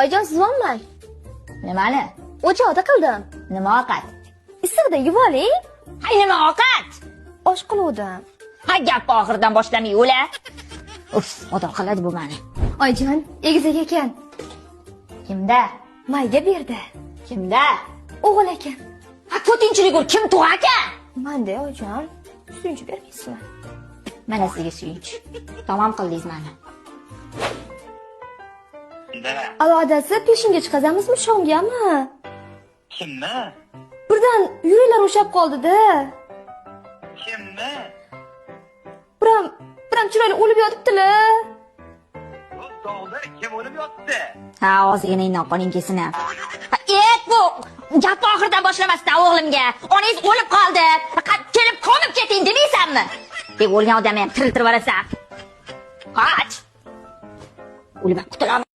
Oyijon, sizvonman. Nimani? O'choqda qildim. Nima ovqat? Issiqda yeb oling. Hay nima ovqat? Osh qiluvdim. Ha gapni oxiridan boshlamay o'la. Uf, xudo qiladi bu meni. Oyijon, egizak ekan. Kimda? Mayga berdi. Kimda? O'g'il ekan. Ha ko'tinchilik ur, kim tug'aka? Manda oyijon. Suyunchi bermaysizmi? Mana sizga suyunchi. Tamom qildingiz meni. Alo, adasi, peshinga chiqazamizmi, shomgami? Kimni? Birdan yuraklar o'shab qoldi-da. Kimni? Biram chiroyli o'lib yotibdilar. Bu dog'da kim o'lib yotdi? Ha, ozgina inoqoning kesini. Bu gapni oxiridan boshlamasdan o'g'limga. Onangiz o'lib qoldi. Faqat kelib qolib keting demaysanmi? Deb o'lgan odamni ham tiriltirib yuborasan. Qoch. O'lib qutulaman.